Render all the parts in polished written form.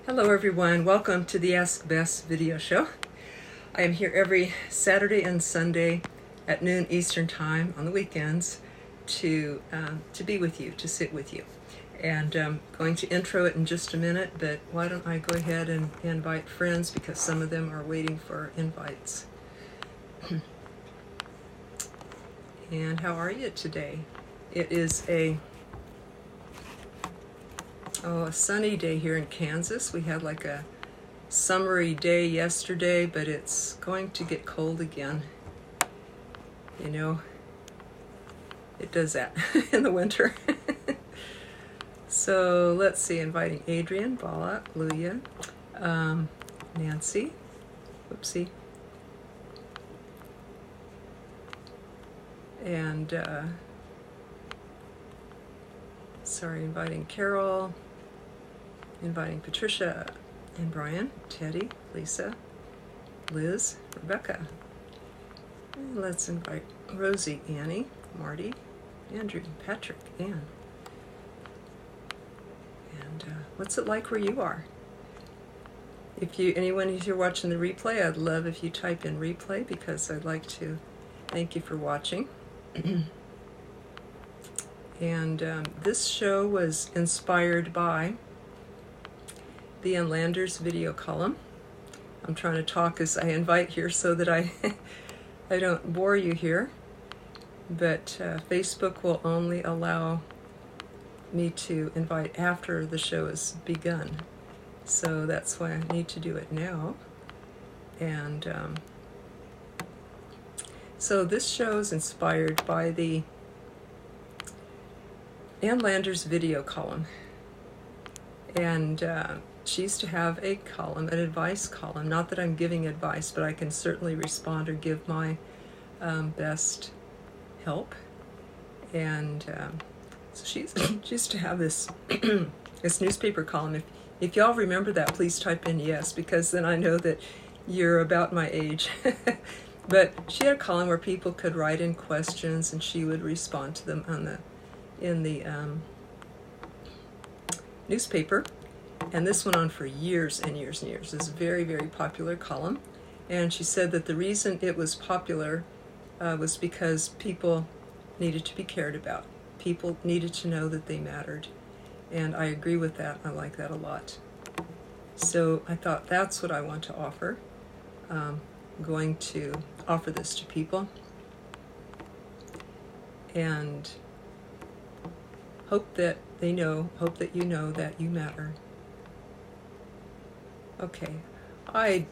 Hello everyone, welcome to the Ask Bess video show. I am here every Saturday and Sunday at noon Eastern time on the weekends to be with you, to sit with you. And I'm going to intro it in just a minute, but why don't I go ahead and invite friends because some of them are waiting for invites. And how are you today? It is a sunny day here in Kansas. We had like a summery day yesterday, but it's going to get cold again. You know, it does that in the winter. So let's see, inviting Adrian, Bala, Luya, Nancy, whoopsie, and inviting Carol, inviting Patricia and Brian, Teddy, Lisa, Liz, Rebecca. And let's invite Rosie, Annie, Marty, Andrew, Patrick, Ann. And what's it like where you are? If anyone who's here watching the replay, I'd love if you type in replay because I'd like to thank you for watching. And this show was inspired by the Landers video column. I'm trying to talk as I invite here so that I don't bore you here, but Facebook will only allow me to invite after the show has begun. So that's why I need to do it now. And so this show is inspired by the Ann Landers video column. And she used to have a column, an advice column. Not that I'm giving advice, but I can certainly respond or give my best help. And so she used to have this this newspaper column. If y'all remember that, please type in yes, because then I know that you're about my age. But she had a column where people could write in questions, and she would respond to them in the newspaper. And this went on for years and years and years. It's a very, very popular column. And she said that the reason it was popular was because people needed to be cared about. People needed to know that they mattered. And I agree with that. I like that a lot. So I thought that's what I want to offer. I'm going to offer this to people. And hope that they know, hope that you know that you matter. Okay, I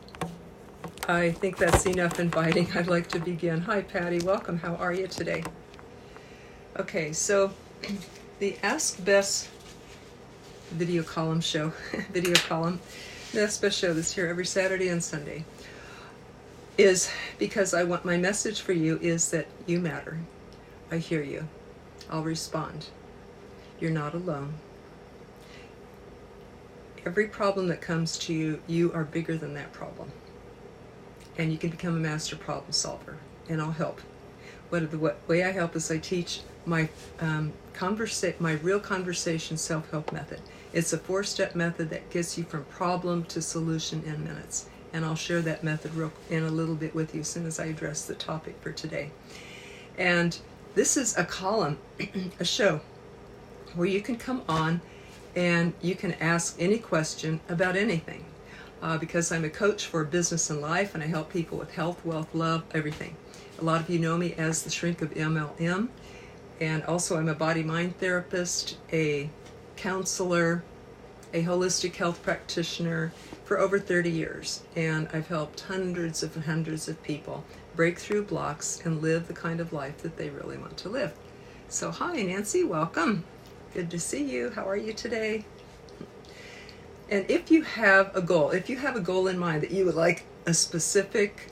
think that's enough inviting. I'd like to begin. Hi, Patty. Welcome. How are you today? Okay, so the Ask Bess video column show, Bess show that's here every Saturday and Sunday, is because I want my message for you is that you matter. I hear you. I'll respond. You're not alone. Every problem that comes to you, you are bigger than that problem. And you can become a master problem solver, and I'll help. The way I help is I teach my my real conversation self-help method. It's a 4-step method that gets you from problem to solution in minutes. And I'll share that method in a little bit with you as soon as I address the topic for today. And this is a column, a show, where you can come on and you can ask any question about anything. Because I'm a coach for business and life, and I help people with health, wealth, love, everything. A lot of you know me as the shrink of MLM. And also I'm a body-mind therapist, a counselor, a holistic health practitioner for over 30 years. And I've helped hundreds and hundreds of people break through blocks and live the kind of life that they really want to live. So hi, Nancy, welcome. Good to see you. How are you today? And if you have a goal in mind that you would like a specific,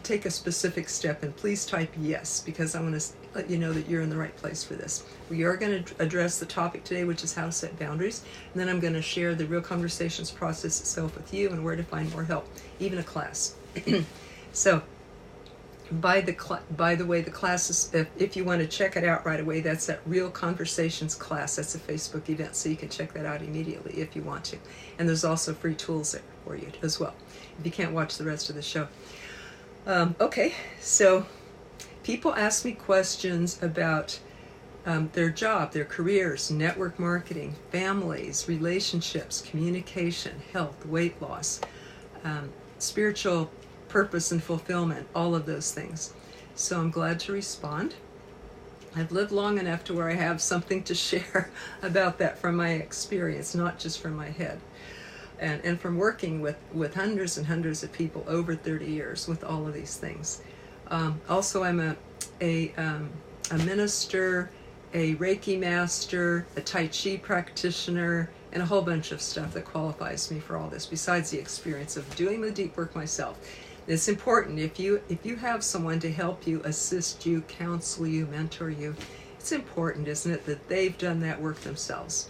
take a specific step, and please type yes, because I want to let you know that you're in the right place for this. We are going to address the topic today, which is how to set boundaries. And then I'm going to share the real conversations process itself with you and where to find more help, even a class. So By the way, the class is, if you want to check it out right away, that's that Real Conversations class. That's a Facebook event, so you can check that out immediately if you want to. And there's also free tools there for you as well, if you can't watch the rest of the show. Okay, so people ask me questions about their job, their careers, network marketing, families, relationships, communication, health, weight loss, spiritual purpose and fulfillment, all of those things. So I'm glad to respond. I've lived long enough to where I have something to share about that from my experience, not just from my head. And from working with hundreds and hundreds of people over 30 years with all of these things. Also, I'm a minister, a Reiki master, a Tai Chi practitioner, and a whole bunch of stuff that qualifies me for all this, besides the experience of doing the deep work myself. It's important, if you have someone to help you, assist you, counsel you, mentor you, it's important, isn't it, that they've done that work themselves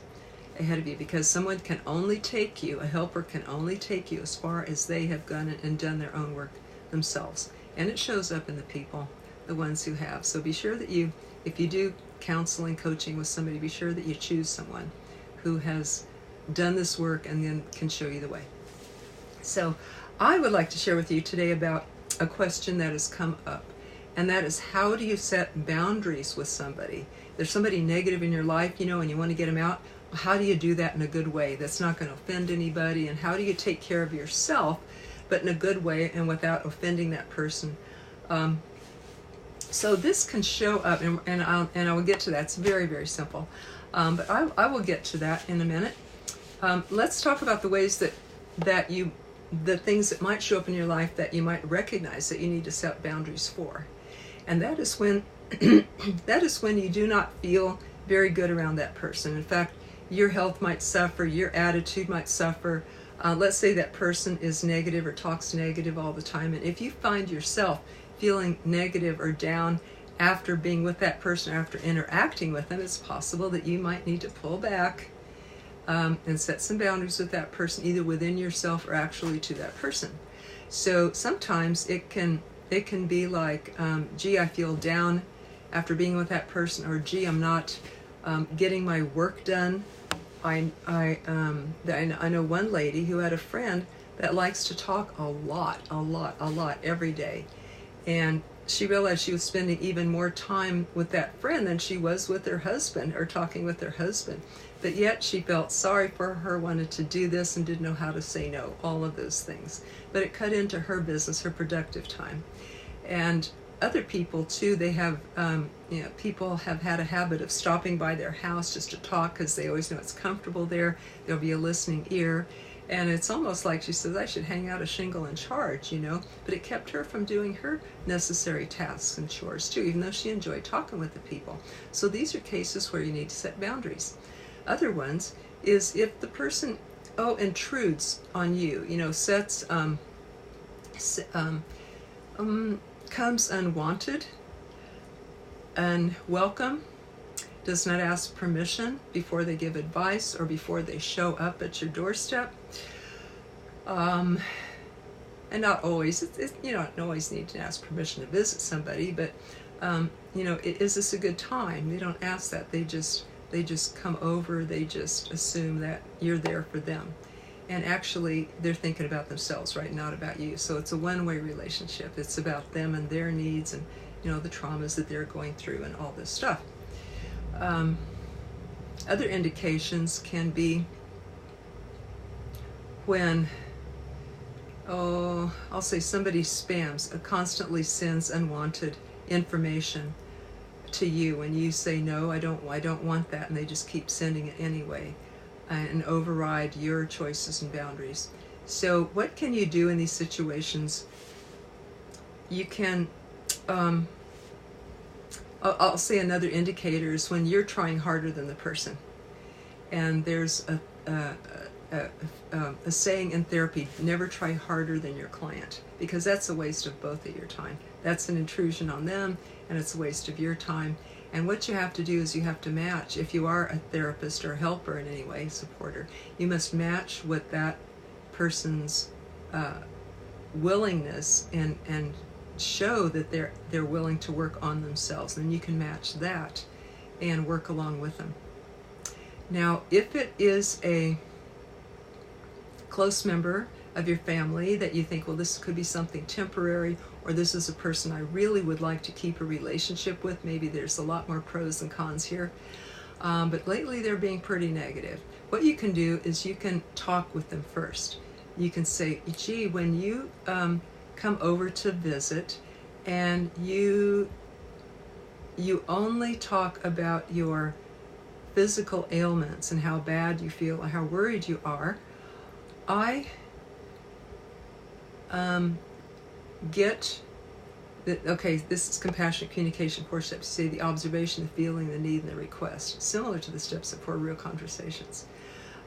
ahead of you, because someone can only take you, a helper can only take you as far as they have gone and done their own work themselves. And it shows up in the people, the ones who have. So be sure that if you do counseling, coaching with somebody, be sure that you choose someone who has done this work and then can show you the way. So I would like to share with you today about a question that has come up, and that is, how do you set boundaries with somebody? There's somebody negative in your life, and you want to get them out. How do you do that in a good way that's not going to offend anybody? And how do you take care of yourself, but in a good way and without offending that person? So this can show up, and I will get to that. It's very, very simple. But I will get to that in a minute. Let's talk about the ways the things that might show up in your life that you might recognize that you need to set boundaries for. And that is when you do not feel very good around that person. In fact, your health might suffer, your attitude might suffer. Let's say that person is negative or talks negative all the time. And if you find yourself feeling negative or down after being with that person, after interacting with them, it's possible that you might need to pull back and set some boundaries with that person, either within yourself or actually to that person. So sometimes it can be like, gee, I feel down after being with that person, or gee, I'm not getting my work done. I know one lady who had a friend that likes to talk a lot every day, and she realized she was spending even more time with that friend than she was with her husband, or talking with her husband. But yet she felt sorry for her, wanted to do this, and didn't know how to say no, all of those things. But it cut into her business, her productive time. And other people too, they have, people have had a habit of stopping by their house just to talk because they always know it's comfortable there. There'll be a listening ear. And it's almost like she says, I should hang out a shingle and charge, But it kept her from doing her necessary tasks and chores too, even though she enjoyed talking with the people. So these are cases where you need to set boundaries. Other ones is if the person intrudes on you, comes unwanted, unwelcome, does not ask permission before they give advice or before they show up at your doorstep. And not always, you don't always need to ask permission to visit somebody, but is this a good time? They don't ask that. They just come over. They just assume that you're there for them. And actually, they're thinking about themselves, right? Not about you. So it's a one-way relationship. It's about them and their needs and, the traumas that they're going through and all this stuff. Other indications can be when, I'll say somebody spams, constantly sends unwanted information to you, and you say, no, I don't want that, and they just keep sending it anyway, and override your choices and boundaries. So what can you do in these situations? You can, I'll say another indicator is when you're trying harder than the person. And there's a saying in therapy, never try harder than your client, because that's a waste of both of your time. That's an intrusion on them, and it's a waste of your time. And what you have to do is you have to match. If you are a therapist or a helper in any way, supporter, you must match what that person's willingness and show that they're willing to work on themselves, and you can match that and work along with them. Now, if it is a close member of your family that you think, well, this could be something temporary, or this is a person I really would like to keep a relationship with, maybe there's a lot more pros than cons here, but lately they're being pretty negative. What you can do is you can talk with them first. You can say, gee, when you come over to visit and you only talk about your physical ailments and how bad you feel and how worried you are, I get that, okay, this is compassionate communication, 4 steps. You say the observation, the feeling, the need, and the request, similar to the steps of 4 real conversations.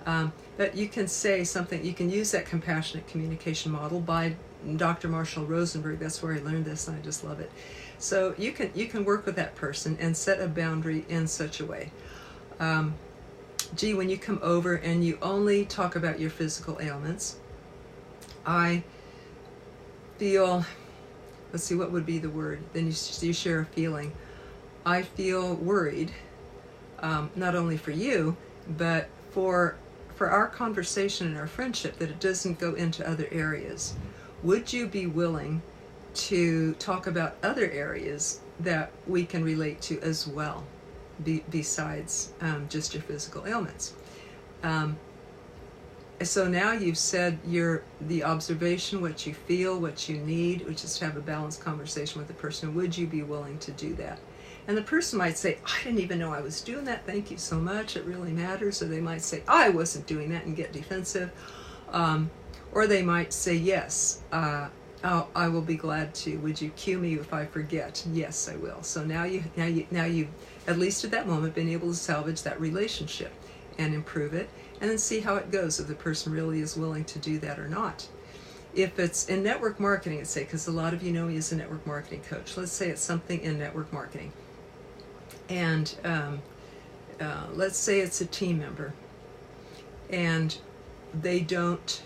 But you can say something, you can use that compassionate communication model by Dr. Marshall Rosenberg. That's where I learned this, and I just love it. So you can work with that person and set a boundary in such a way. Gee, when you come over and you only talk about your physical ailments, I feel, let's see, what would be the word? Then you share a feeling. I feel worried, not only for you, but for our conversation and our friendship, that it doesn't go into other areas. Would you be willing to talk about other areas that we can relate to as well, besides just your physical ailments? So now you've said the observation, what you feel, what you need, which is to have a balanced conversation with the person. Would you be willing to do that? And the person might say, I didn't even know I was doing that. Thank you so much. It really matters. Or they might say, I wasn't doing that, and get defensive. Or they might say, yes, I will be glad to. Would you cue me if I forget? Yes, I will. So now you've, at least at that moment, been able to salvage that relationship and improve it, and then see how it goes, if the person really is willing to do that or not. If it's in network marketing, let's say, because a lot of you know me as a network marketing coach, let's say it's something in network marketing. And let's say it's a team member, and they don't,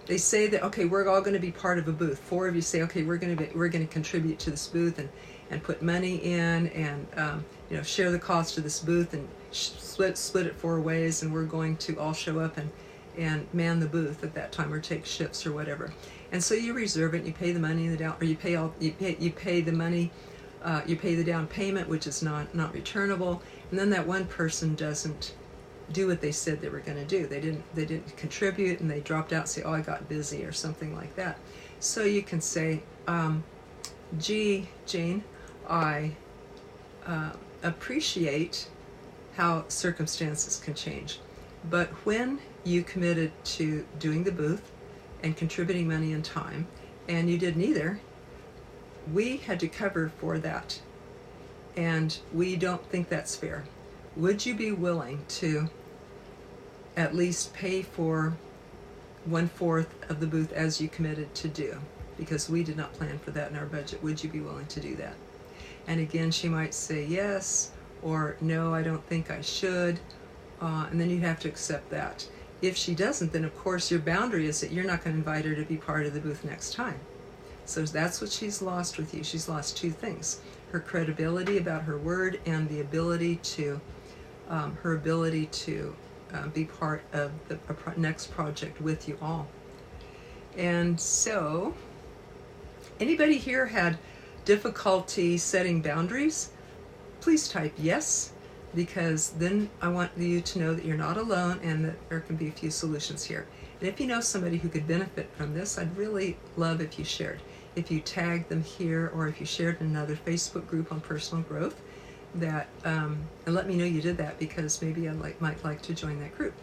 they say that, okay, we're all going to be part of a booth. 4 of you say, okay, we're going to contribute to this booth and put money in, and share the cost of this booth, and split it 4 ways, and we're going to all show up and man the booth at that time, or take shifts or whatever. And so you reserve it, and you pay the money in the down, or you pay the money. You pay the down payment, which is not returnable, and then that one person doesn't do what they said they were going to do. They didn't contribute, and they dropped out and say, oh, I got busy, or something like that. So you can say, gee, Jane, I appreciate how circumstances can change, but when you committed to doing the booth and contributing money and time, and you did neither, we had to cover for that, and we don't think that's fair. Would you be willing to at least pay for 1/4 of the booth as you committed to do? Because we did not plan for that in our budget. Would you be willing to do that? And again, she might say yes, or no, I don't think I should, and then you'd have to accept that. If she doesn't, then of course your boundary is that you're not going to invite her to be part of the booth next time. So that's what she's lost with you. She's lost 2 things: her credibility about her word, and the ability to, be part of the next project with you all. And so, anybody here had difficulty setting boundaries? Please type yes, because then I want you to know that you're not alone, and that there can be a few solutions here. And if you know somebody who could benefit from this, I'd really love if you shared. If you tagged them here, or if you shared in another Facebook group on personal growth, that and let me know you did that, because maybe I might like to join that group.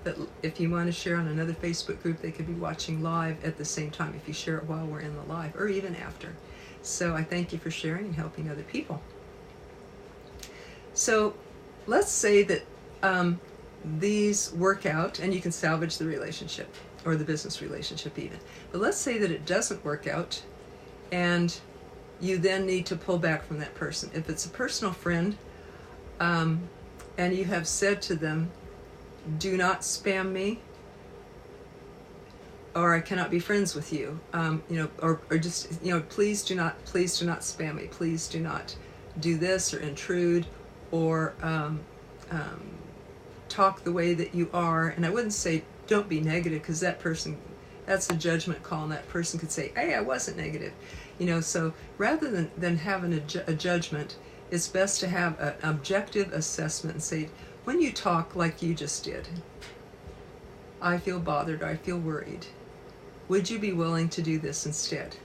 But if you want to share on another Facebook group, they could be watching live at the same time if you share it while we're in the live, or even after. So I thank you for sharing and helping other people. So let's say that these work out, and you can salvage the relationship, or the business relationship even. But let's say that it doesn't work out, and you then need to pull back from that person. If it's a personal friend, and you have said to them, do not spam me, or I cannot be friends with you, or just, please do not spam me. Please do not do this or intrude, or talk the way that you are. And I wouldn't say don't be negative, because that's a judgment call, and that person could say, hey, I wasn't negative. So rather than having a judgment, it's best to have an objective assessment and say, when you talk like you just did, I feel bothered, I feel worried. Would you be willing to do this instead?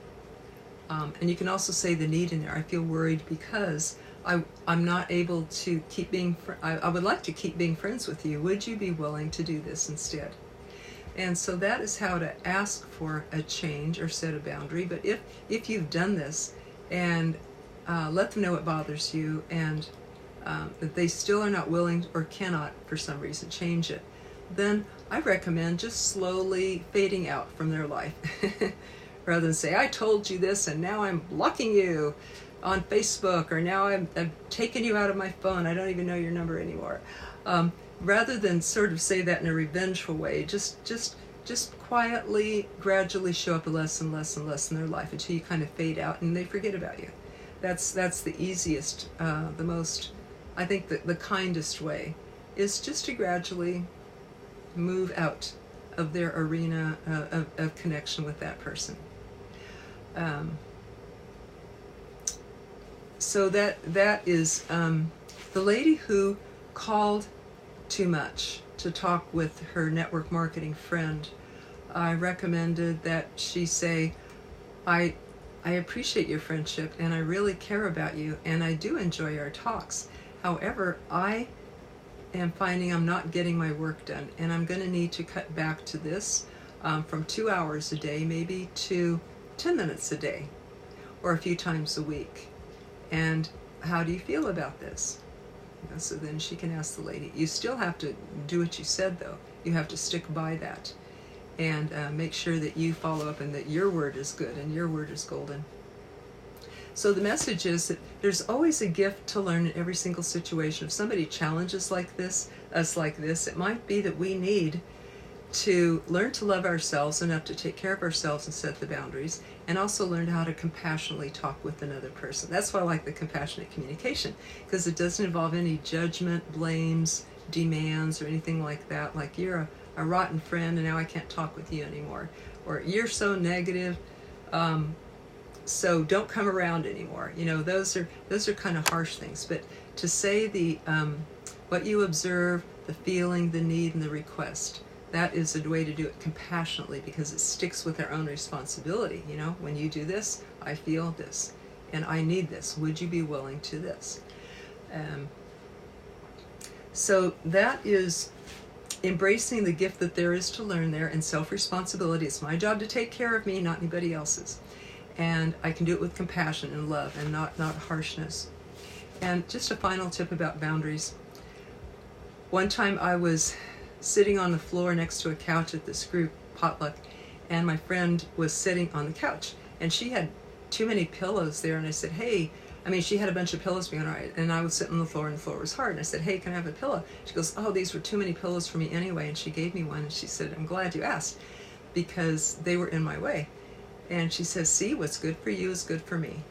And you can also say the need in there. I feel worried because I'm not able to keep being, I would like to keep being friends with you. Would you be willing to do this instead? And so that is how to ask for a change or set a boundary. But if you've done this and let them know it bothers you, and that they still are not willing or cannot for some reason change it, then I recommend just slowly fading out from their life. Rather than say, I told you this and now I'm blocking you on Facebook, or now I've taken you out of my phone, I don't even know your number anymore. Rather than sort of say that in a revengeful way, just quietly, gradually show up less and less and less in their life until you kind of fade out and they forget about you. That's the easiest, the most, I think the kindest way is just to gradually move out of their arena of connection with that person. So that is the lady who called too much to talk with her network marketing friend. I recommended that she say, I appreciate your friendship and I really care about you and I do enjoy our talks. However, I am finding I'm not getting my work done, and I'm going to need to cut back to this from 2 hours a day, maybe to 10 minutes a day, or a few times a week. And how do you feel about this? So then she can ask the lady. You still have to do what you said, though. You have to stick by that and make sure that you follow up and that your word is good and your word is golden. So the message is that there's always a gift to learn in every single situation. If somebody challenges us like this, it might be that we need to learn to love ourselves enough to take care of ourselves and set the boundaries, and also learn how to compassionately talk with another person. That's why I like the compassionate communication, because it doesn't involve any judgment, blames, demands, or anything like that. Like, you're a rotten friend and now I can't talk with you anymore. Or you're so negative, so don't come around anymore. Those are kind of harsh things. But to say the what you observe, the feeling, the need, and the request, that is a way to do it compassionately, because it sticks with our own responsibility. When you do this, I feel this, and I need this. Would you be willing to this? So that is embracing the gift that there is to learn there, and self-responsibility. It's my job to take care of me, not anybody else's. And I can do it with compassion and love and not harshness. And just a final tip about boundaries. One time I was sitting on the floor next to a couch at this group potluck, and my friend was sitting on the couch, and she had too many pillows there, and I said, hey, she had a bunch of pillows being all right, and I was sitting on the floor, and the floor was hard, and I said, hey, can I have a pillow? She goes, oh, these were too many pillows for me anyway, and she gave me one, and she said, I'm glad you asked, because they were in my way. And she says, see, what's good for you is good for me.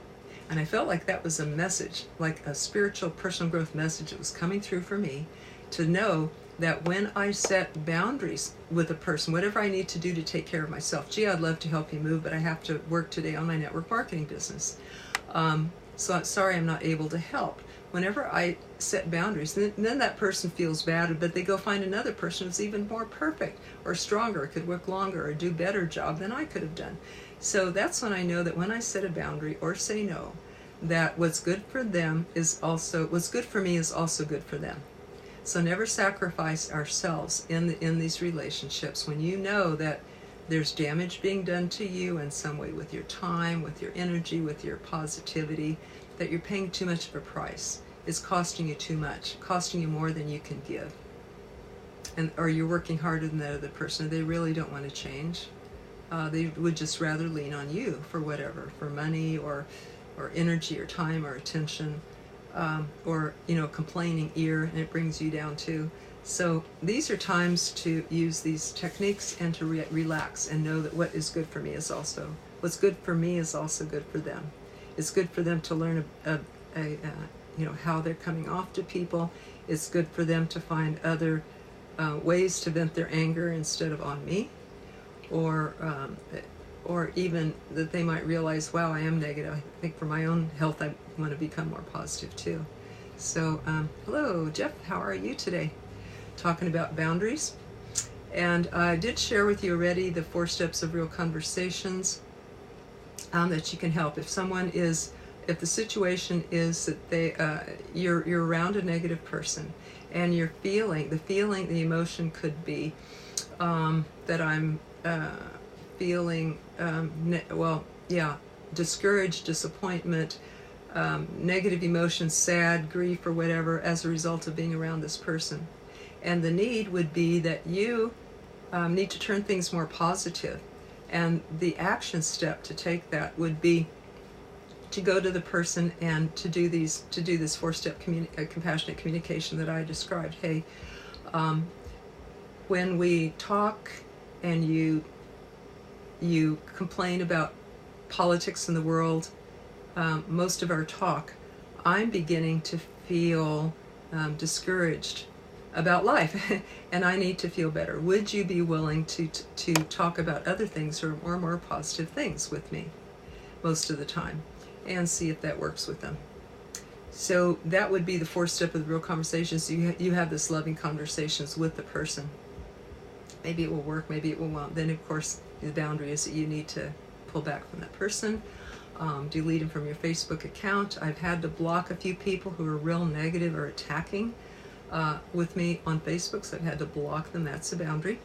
And I felt like that was a message, like a spiritual personal growth message that was coming through for me, to know that when I set boundaries with a person, whatever I need to do to take care of myself, gee, I'd love to help you move, but I have to work today on my network marketing business. So I'm sorry I'm not able to help. Whenever I set boundaries, then that person feels bad, but they go find another person who's even more perfect or stronger, could work longer or do better job than I could have done. So that's when I know that when I set a boundary or say no, that what's good for them is also, what's good for me is also good for them. So never sacrifice ourselves in these relationships when you know that there's damage being done to you in some way, with your time, with your energy, with your positivity, that you're paying too much of a price. It's costing you too much, costing you more than you can give. Or you're working harder than that other person. They really don't want to change. They would just rather lean on you for whatever, for money or energy or time or attention, or complaining ear, and it brings you down too. So these are times to use these techniques and to relax and know that what is good for me is also, what's good for me is also good for them. It's good for them to learn how they're coming off to people. It's good for them to find other ways to vent their anger instead of on me, or even that they might realize, wow, I am negative. I think for my own health, I want to become more positive too. So, hello, Jeff. How are you today? Talking about boundaries. And I did share with you already the 4 steps of real conversations that you can help. If the situation is that you're around a negative person, and you're the emotion could be that I'm feeling, discouraged, disappointment, negative emotions, sad, grief, or whatever as a result of being around this person. And the need would be that you need to turn things more positive. And the action step to take that would be to go to the person and to do this 4-step compassionate communication that I described. Hey, when we talk and you complain about politics in the world, most of our talk, I'm beginning to feel discouraged about life, and I need to feel better. Would you be willing to talk about other things or more positive things with me most of the time, and see if that works with them? So that would be the 4th step of the real conversations. You have this loving conversations with the person. Maybe it will work, maybe it won't. Then of course the boundary is that you need to pull back from that person. Delete them from your Facebook account. I've had to block a few people who are real negative or attacking with me on Facebook, so I've had to block them. That's a boundary.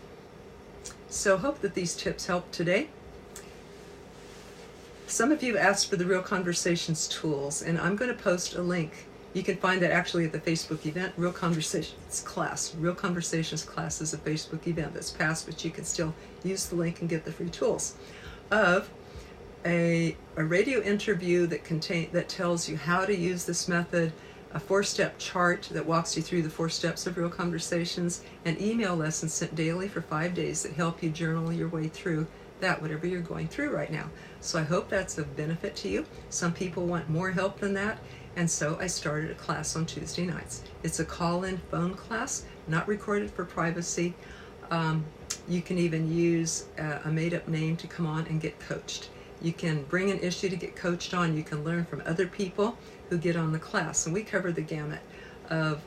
So hope that these tips help today. Some of you have asked for the Real Conversations tools, and I'm going to post a link. You can find that actually at the Facebook event, Real Conversations class. Real Conversations class is a Facebook event that's passed, but you can still use the link and get the free tools of a radio interview that tells you how to use this method, a 4-step chart that walks you through the 4 steps of real conversations, and email lessons sent daily for 5 days that help you journal your way through that, whatever you're going through right now. So I hope that's of benefit to you. Some people want more help than that, and so I started a class on Tuesday nights. It's a call-in phone class, not recorded for privacy. You can even use a made-up name to come on and get coached. You can bring an issue to get coached on. You can learn from other people who get on the class. And we cover the gamut of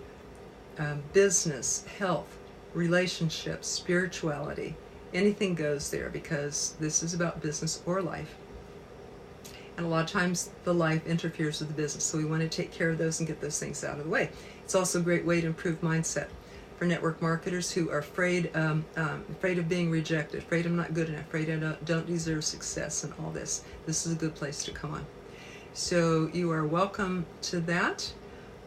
business, health, relationships, spirituality. Anything goes there, because this is about business or life. And a lot of times the life interferes with the business. So we want to take care of those and get those things out of the way. It's also a great way to improve mindset for network marketers who are afraid of being rejected, afraid I'm not good enough, afraid I don't deserve success and all this. This is a good place to come on. So you are welcome to that,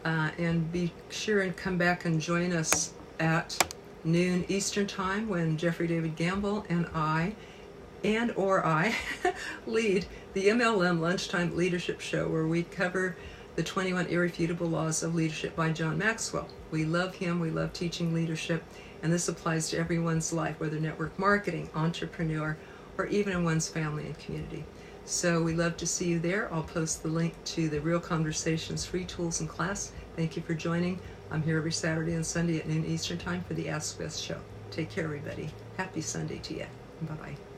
and be sure and come back and join us at noon Eastern Time when Jeffrey David Gamble and I lead the MLM Lunchtime Leadership Show, where we cover the 21 Irrefutable Laws of Leadership by John Maxwell. We love him, we love teaching leadership, and this applies to everyone's life, whether network marketing, entrepreneur, or even in one's family and community. So we love to see you there. I'll post the link to the Real Conversations free tools and class. Thank you for joining. I'm here every Saturday and Sunday at noon Eastern Time for the Ask Bess show. Take care, everybody. Happy Sunday to you. Bye-bye.